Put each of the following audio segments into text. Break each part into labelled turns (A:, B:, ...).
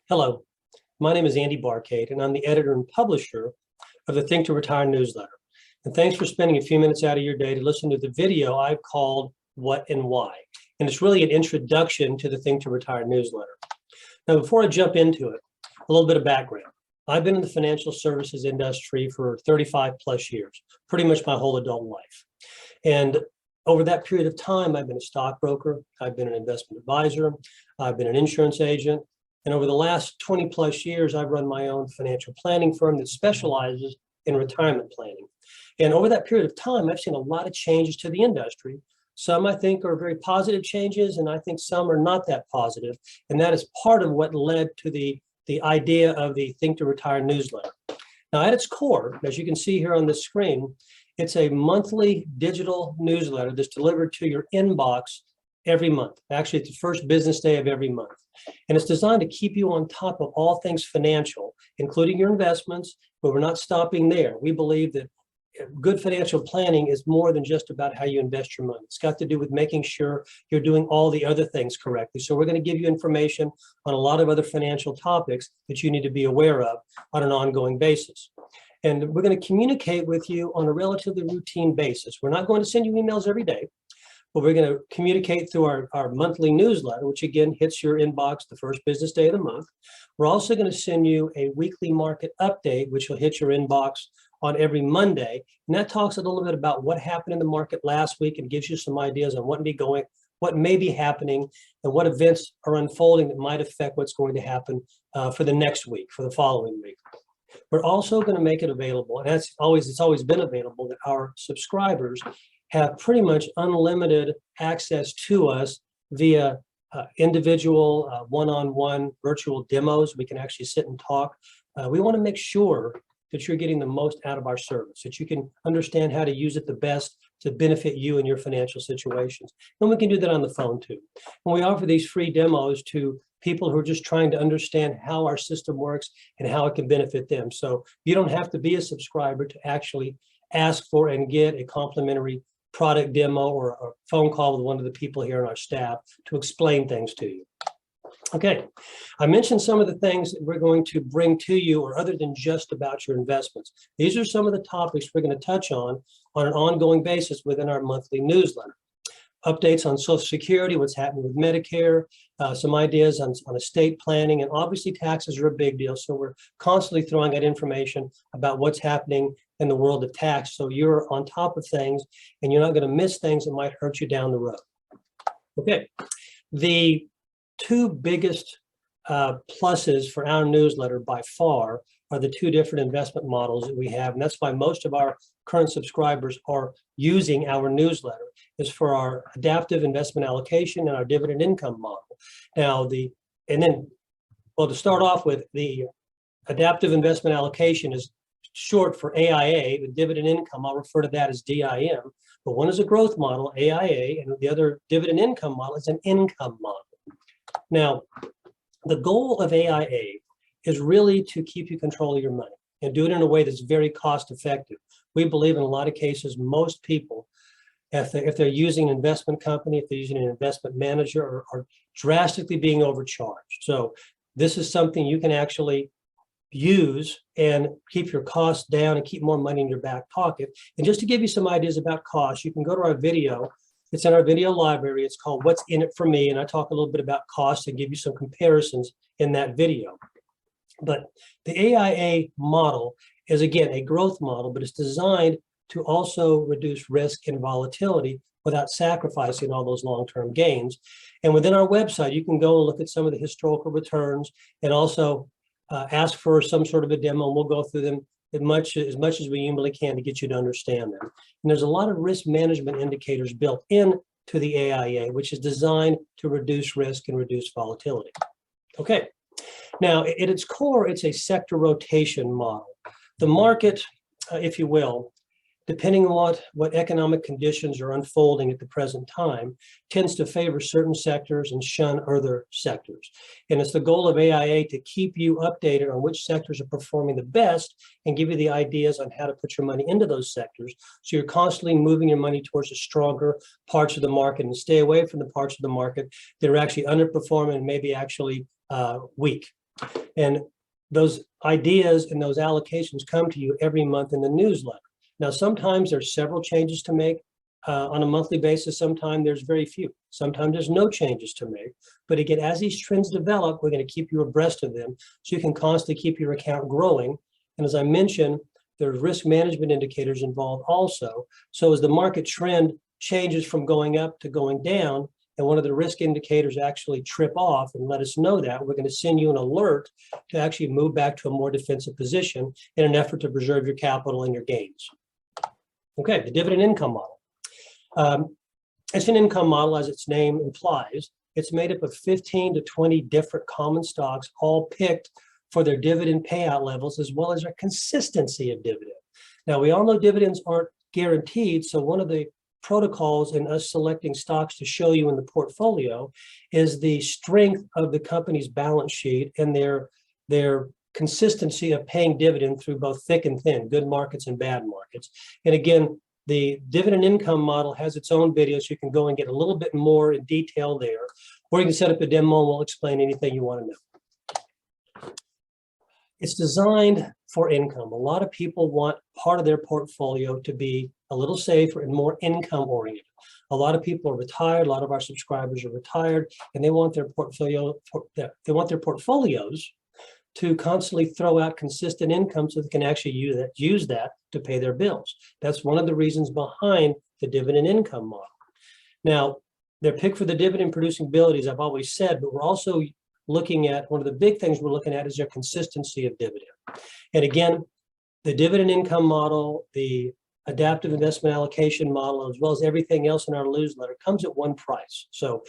A: Hello, my name is Andy Barcade, and I'm the editor and publisher of the Think to Retire newsletter. And thanks for spending a few minutes out of your day to listen to the video I've called What and Why. And it's really an introduction to the Think to Retire newsletter. Now, before I jump into it, a little bit of background. I've been in the financial services industry for 35 plus years, pretty much my whole adult life. And over that period of time, I've been a stockbroker, I've been an investment advisor, I've been an insurance agent, and over the last 20 plus years, I've run my own financial planning firm that specializes in retirement planning. And over that period of time, I've seen a lot of changes to the industry. Some I think are very positive changes, and I think some are not that positive. And that is part of what led to the idea of the Think to Retire newsletter. Now, at its core, as you can see here on the screen, it's a monthly digital newsletter that's delivered to your inbox every month. Actually, it's the first business day of every month. And it's designed to keep you on top of all things financial, including your investments, but we're not stopping there. We believe that good financial planning is more than just about how you invest your money. It's got to do with making sure you're doing all the other things correctly. So we're going to give you information on a lot of other financial topics that you need to be aware of on an ongoing basis. And we're going to communicate with you on a relatively routine basis. We're not going to send you emails every day, but we're going to communicate through our monthly newsletter, which again hits your inbox the first business day of the month. We're also going to send you a weekly market update, which will hit your inbox on every Monday. And that talks a little bit about what happened in the market last week and gives you some ideas on what may be happening, and what events are unfolding that might affect what's going to happen for the next week, for the following week. We're also going to make it available, and it's always been available, that our subscribers have pretty much unlimited access to us via individual one-on-one virtual demos. We can actually sit and talk. We want to make sure that you're getting the most out of our service, that you can understand how to use it the best to benefit you in your financial situations. And we can do that on the phone too. And we offer these free demos to people who are just trying to understand how our system works and how it can benefit them. So you don't have to be a subscriber to actually ask for and get a complimentary product demo or a phone call with one of the people here on our staff to explain things to you. Okay, I mentioned some of the things that we're going to bring to you, or other than just about your investments. These are some of the topics we're going to touch on an ongoing basis within our monthly newsletter. Updates on Social Security, what's happening with Medicare, some ideas on estate planning, and obviously taxes are a big deal. So we're constantly throwing out information about what's happening in the world of tax, so you're on top of things and you're not going to miss things that might hurt you down the road. Okay, the two biggest pluses for our newsletter by far are the two different investment models that we have, and that's why most of our current subscribers are using our newsletter, is for our adaptive investment allocation and our dividend income model. Now, to start off with, the adaptive investment allocation is short for AIA. The dividend income, I'll refer to that as DIM, but one is a growth model, AIA, and the other dividend income model is an income model. Now, the goal of AIA is really to keep you control of your money and do it in a way that's very cost effective. We believe in a lot of cases, most people, if they're using an investment company, if they're using an investment manager, are drastically being overcharged. So this is something you can actually use and keep your costs down and keep more money in your back pocket. And just to give you some ideas about costs, you can go to our video. It's in our video library. It's called What's in It for Me, and I talk a little bit about costs and give you some comparisons in that video. But the AIA model is, again, a growth model, but it's designed to also reduce risk and volatility without sacrificing all those long-term gains. And within our website, you can go and look at some of the historical returns and also ask for some sort of a demo, and we'll go through them as much as we humanly can to get you to understand them. And there's a lot of risk management indicators built into the AIA, which is designed to reduce risk and reduce volatility. Okay, now at its core, it's a sector rotation model. The market, if you will, depending on what economic conditions are unfolding at the present time, tends to favor certain sectors and shun other sectors. And it's the goal of AIA to keep you updated on which sectors are performing the best and give you the ideas on how to put your money into those sectors. So you're constantly moving your money towards the stronger parts of the market and stay away from the parts of the market that are actually underperforming and maybe actually weak. And those ideas and those allocations come to you every month in the newsletter. Now, sometimes there's several changes to make on a monthly basis. Sometimes there's very few. Sometimes there's no changes to make. But again, as these trends develop, we're going to keep you abreast of them so you can constantly keep your account growing. And as I mentioned, there's risk management indicators involved also. So as the market trend changes from going up to going down, and one of the risk indicators actually trip off and let us know that, we're going to send you an alert to actually move back to a more defensive position in an effort to preserve your capital and your gains. Okay, the dividend income model. It's an income model, as its name implies. It's made up of 15 to 20 different common stocks, all picked for their dividend payout levels, as well as their consistency of dividend. Now, we all know dividends aren't guaranteed, so one of the protocols in us selecting stocks to show you in the portfolio is the strength of the company's balance sheet and their consistency of paying dividend through both thick and thin, good markets and bad markets. And again, the dividend income model has its own video, so you can go and get a little bit more in detail there, or you can set up a demo and we'll explain anything you want to know. It's designed for income. A lot of people want part of their portfolio to be a little safer and more income oriented. A lot of people are retired. A lot of our subscribers are retired, and they want their portfolios to constantly throw out consistent income so they can actually use that to pay their bills. That's one of the reasons behind the dividend income model. Now, they're picked for the dividend producing abilities, I've always said, but we're also looking at, one of the big things we're looking at is their consistency of dividend. And again, the dividend income model, the adaptive investment allocation model, as well as everything else in our newsletter, comes at one price. So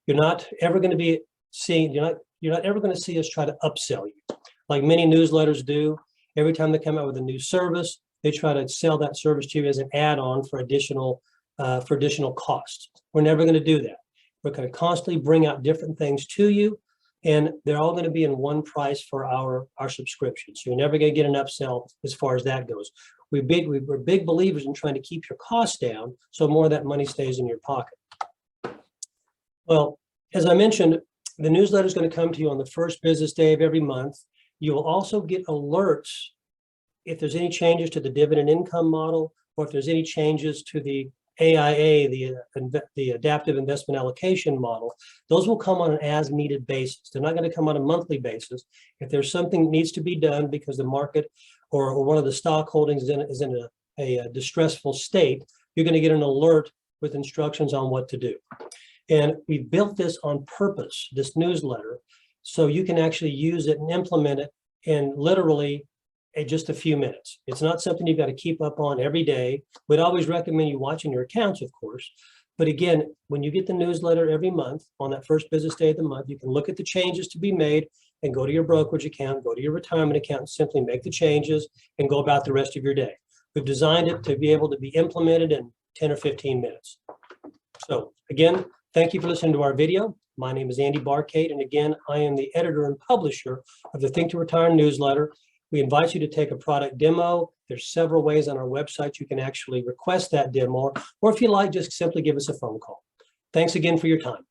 A: you're not ever going to be seeing, you're not ever going to see us try to upsell you. Like many newsletters do, every time they come out with a new service, they try to sell that service to you as an add-on for additional costs. We're never going to do that. We're going to constantly bring out different things to you, and they're all going to be in one price for our subscription. So you're never going to get an upsell as far as that goes. We're big believers in trying to keep your costs down so more of that money stays in your pocket. Well, as I mentioned, the newsletter is going to come to you on the first business day of every month. You will also get alerts if there's any changes to the dividend income model, or if there's any changes to the AIA, the adaptive investment allocation model. Those will come on an as-needed basis. They're not going to come on a monthly basis. If there's something that needs to be done because the market or one of the stock holdings is in a distressful state, you're going to get an alert with instructions on what to do. And we built this on purpose, this newsletter, so you can actually use it and implement it in literally just a few minutes. It's not something you've got to keep up on every day. We'd always recommend you watching your accounts, of course. But again, when you get the newsletter every month on that first business day of the month, you can look at the changes to be made and go to your brokerage account, go to your retirement account, and simply make the changes and go about the rest of your day. We've designed it to be able to be implemented in 10 or 15 minutes. So again, thank you for listening to our video. My name is Andy Barcade, and again, I am the editor and publisher of the Think to Retire newsletter. We invite you to take a product demo. There's several ways on our website you can actually request that demo, or if you like, just simply give us a phone call. Thanks again for your time.